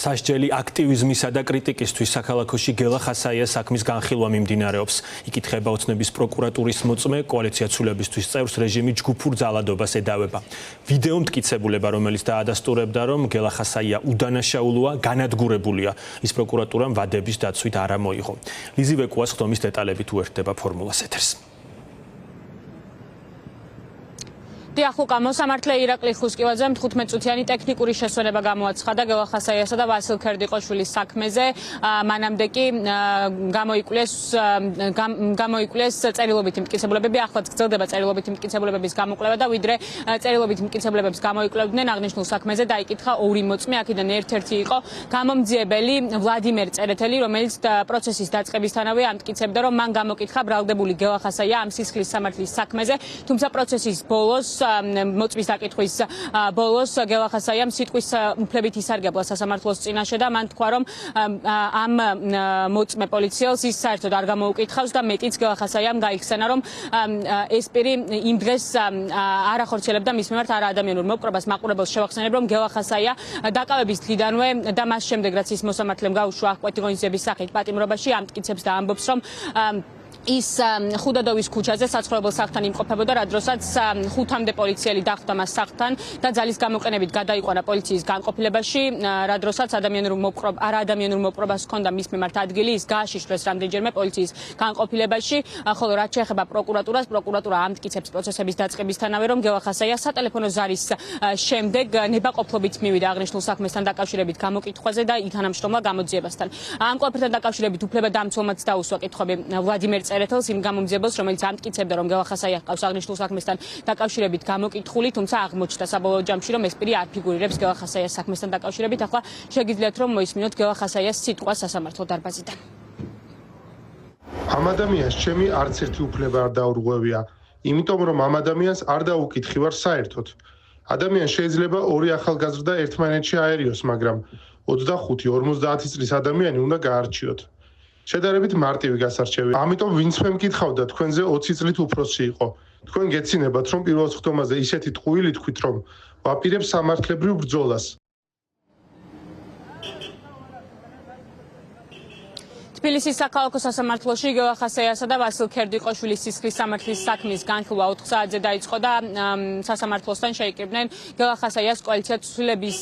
სასჯელი აქტივიზმისა და კრიტიკისთვის საქალაქოში გელა ხასაიას საქმის განხილვა მიმდინარეობს. იკითხება ოცნების პროკურატურის მოწმე კოალიციაცულებისთვის წევრს რეჟიმი ჯგუფურ ძალადობას ედავება. ვიდეო მტკიცებულება, რომელიც დაადასტურებდა, რომ გელა ხასაია უდანაშაულოა, განადგურებულია. ის პროკურატურამ ვადების დაცვით არ ამოიღო. ლიზი ვეკუას ხდომის დეტალებით უერთდება ფორმულას ეთერს. დიახუკა მოსამართლე ირაკლი ხუსკივაძემ 15 წუთიანი ტექნიკური შესვენება გამოაცხადა გელა ხასაიასა და ვასილ ქერდიყოშვილის საქმეზე. მანამდე კი გამოიკვლეს წერილობითი მტკიცებულებები, ახლაც გრძელდება წერილობითი მტკიცებულებების გამოკვლევა და ვიდრე წერილობითი მტკიცებულებებს გამოიკვლებდნენ აღნიშნულ საქმეზე დაიკითხა ორი მოწმე, აქედან ერთ-ერთი იყო გამომძიებელი ვლადიმერ წერეთელი, რომელიც პროცესის დაწყებისთანავე ამტკიცებდა, რომ მან გამოკითხა ბრალდებული გელა ხასაია ამ სისხლის სამართლის საქმეზე, თუმცა პროცესის ბოლოს მოწმის დაკითხვის ბოლოს გელა ხასაიამ სიტყვის უფლებით ისარგებლა სასამართლოს წინაშე და მან თქვა, რომ ამ მოწმე პოლიციელს ის საერთოდ არ გამოუკითხავს და მეტიც გელა ხასაიამ გაიხსენა, რომ ეს პირი იმ დღეს არ ახორციელებდა მის მიმართ არაადამიანურ მოპყრობას. მაყურებელს შევახსენებ, რომ გელა ხასაია დაკავების დღიდანვე და მას შემდეგ, რაც ის მოსამართლემ გაუშვა აღკვეთი ღონისძიების სახით პატიმრობაში, ამტკიცებს და ამბობს, რომ ის ხუდადოვის ქუჩაზე საცხოვრებელ სახლთან იმყოფებოდა, რა დროსაც 5-მდე პოლიციელი დახვდა მას სახლთან და ძალის გამოყენებით გადაიყვანა პოლიციის განყოფილებაში, რა დროსაც არაადამიანურ მოპყრობას ჰქონდა მის მიმართ ადგილი, ის გააშიშვრეს რამდენჯერმე პოლიციის განყოფილებაში, ხოლო რაც შეეხება პროკურატურას, პროკურატურა ამტკიცებს პროცესების დაწყებისთანავე, რომ გელა ხასაია სატელეფონო ზარის შემდეგ ნებაყოფლობით მივიდა აღნიშნულ საქმესთან დაკავშირებით გამოკითხვაზე და ითანამშრომლა გამოძიებასთან. ამ ყველაფერთან დაკავშირებით უფლებადამცველმაც დაუსვა კითხვები ვლადიმერ წერეთელს, იმ გამომძიებელს, რომელიც ამტკიცებდა, რომ გელა ხასაია ჰყავს აღნიშნულ საქმესთან დაკავშირებით გამოკითხული, თუმცა აღმოჩნდა საბოლოო ჯამში, რომ ეს პირი არ ფიგურირებს გელა ხასაიას საქმესთან დაკავშირებით. ახლა შეგიძლიათ, რომ მოისმინოთ გელა ხასაიას სიტყვა სასამართლო დარბაზიდან. ამ ადამიანს ჩემი არც ერთი უფლება არ დაურღვევია, იმიტომ რომ ამ ადამიანს არ დაუკითხი ვარ საერთოდ. ადამიანს შეიძლება ორი ახალგაზრდა ერთმანეთში აერიოს, მაგრამ 25-50 წლის ადამიანი უნდა გაარჩიოთ. შედარებით მარტივი გასარჩევი. ამიტომ ვინც მე მკითხავდა თქვენზე 20 წლით უფროსი იყო. თქვენ გეცინებათ, რომ პირველ სხდომაზე ისეთი ტყუილი თქვით, რომ ვაპირებ სამართლებრივ ბრძოლას. თბილისის საქალაქო სასამართლოში გელა ხასაიასა და ვასილ ქერდიყოშვილის სისხლის სამართლის საქმის განხილვა 4 საათზე დაიწყო და სასამართლოსთან შეიკრიბნენ გელა ხასაიას კოალიციაცულების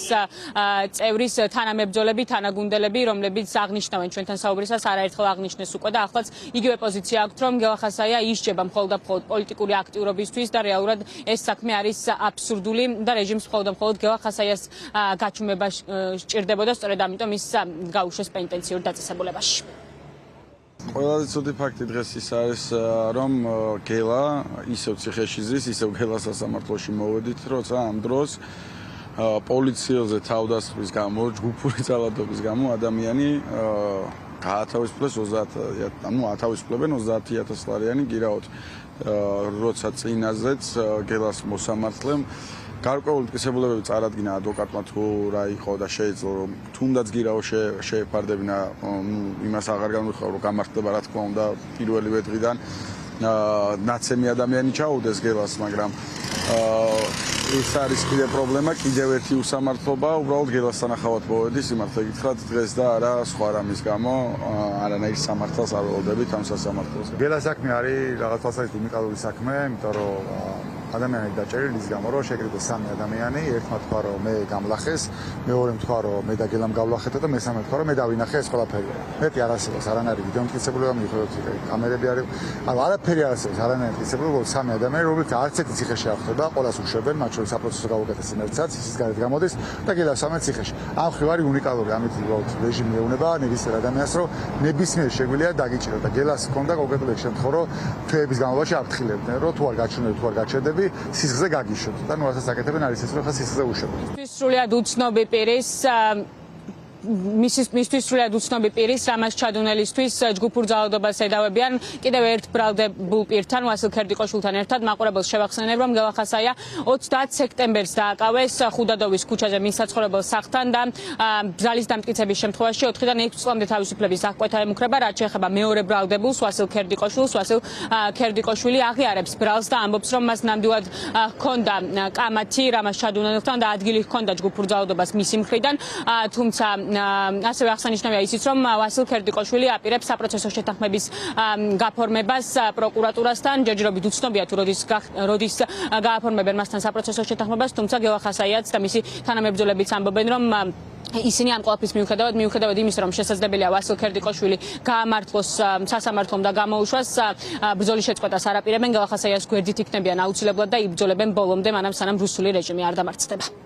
წევრის თანამებრძოლები, თანაგუნდელები, რომლებიც აღნიშნავენ ჩვენთან საუბრისას, არაერთხელ აღნიშნეს უკვე და ახლაც იგივე პოზიცია აქვთ, რომ გელა ხასაია ისჯება მხოლოდ და მხოლოდ პოლიტიკური აქტიურობისთვის და რეალურად ეს საქმე არის აბსურდული და რეჟიმს მხოლოდ და მხოლოდ გელა ხასაიას გაჩუმება სჭირდებოდა, სწორედ ამიტომ ის გაუშვეს პენიტენციურ დაწესებულებაში. ყველაზე ცუდი ფაქტი დღეს ის არის, რომ გელა ისევ ციხეში ზის, ისევ გელა სასამართლოში მოვედით, როცა ამ დროს პოლიციელზე თავდასხმის გამო, ჯგუფური ძალადობის გამო ადამიანი გაათავისუფლეს 30-იან 30,000 ლარიანი გირაოთ, როცა წინაზეც გელას მოსამართლემ გარკვეული მტკიცებულებები წარადგინა ადვოკატმა, თუ რა იყო და შეეძლო, რომ თუნდაც გირაო შეეფარდებინა, იმას აღარ განვიხილავ, რომ გამართლება რა თქმა უნდა პირველივე დღიდან ნაცემი ადამიანი ჩაუდეს გელას, მაგრამ ეს არის კიდე პრობლემა, კიდევ ერთი უსამართლობა, უბრალოდ გელასთან ახავად მოვედი სიმართლე გითხრათ დღეს და არა სხვა რამის გამო, არანაირ სამართალს არ ველოდებით ამ სასამართლოს. გელას საქმე არის რაღაც თვალსაზრისით უნიკალური საქმე, იმიტომ რომ ადამიანები დაჭერილი ის გამო, რომ შეკრიბეს 3 ადამიანი, ერთმა თქვა, რომ მე გამლახეს, მეორე თქვა, რომ მე და გელამ გავლახეთ და მესამე თქვა, რომ მე დავინახე ეს ყველაფერი. მეტი არ არსებობს, არანაირი ვიდეო მტკიცებულება მიიღოთ, კამერები არის, არაფერი არ არსებობს, არანაირი მტკიცებულება, 3 ადამიანი, რომლებიც არც ერთი ციხეში არ ხვდება, ყველას უშვებენ, მათ შორის საპროცესო გაუკეთეს იმერცაც, ისიც გარეთ გამოდის და გელას სამეთ ციხეში. ამ ხრივ არის უნიკალური, ამით უბრალოდ რეჟიმი ეუბნება ნებისმიერ ადამიანს, რომ ნებისმიერ შეგვიძლია დაგიჭიროთ და გელას ჰქონდა კონკრეტული შემთხვევა, რომ თვეების განმავლობაში აფრთხილებდნენ, რომ თუ არ გაჩვენებთ, თუ არ გაჩერდები სისხლზე გაგიშოთ და ნუ რასაც აკეთებენ არის ეს, რომ ხა სისხლზე უშვებთ. სრულიად უცნობი პირის მისთვის სრულიად უცნობი პირის რამაზ ჩადუნელისთვის ჯგუფურ ძალადობას ედავებიან კიდევ ერთ ბრალდებულ პირთან ვასილ ქერდიყოშვილთან ერთად. მაყურებელს შევახსენებ, რომ გელა ხასაია 30 სექტემბერს დააკავეს ხუდადოვის ქუჩაზე მის საცხოვრებელ სახლთან და ძალის დამტკიცების შემთხვევაში 4-დან 6 წლამდე თავისუფლების აღკვეთა ემუქრება. რაც შეეხება მეორე ბრალდებულს ვასილ ქერდიყოშვილს, ვასილ ქერდიყოშვილი აღიარებს ბრალს და ამბობს, რომ მას ნამდვილად ჰქონდა კამათი რამაზ ჩადუნელთან და ადგილი ჰქონდა ჯგუფურ ძალადობას მისი მხრიდან, თუმცა ასევე აღსანიშნავია ისიც, რომ ვასილ ქერდიკოშვილი აპირებს საპროცესო შეთანხმების გაფორმებას პროკურატურასთან. ჯერჯერობით უცნობია თუ როდის გააფორმებენ მასთან საპროცესო შეთანხმებას, თუმცა გელა ხასაიაც და მისი თანამებრძოლებიც ამბობენ, რომ ისინი ამ ყველაფრის მიუხედავად იმის, რომ შესაძლებელია ვასილ ქერდიკოშვილი გაამართლოს სასამართლომ და გამოუშვას, ბრძოლის შეწყვეტას არ აპირებენ. გელა ხასაიას გვერდით იქნებიან აუცილებლად და იბრძოლებენ ბოლომდე, მანამ სანამ რუსული რეჟიმი არ დამარცხდება.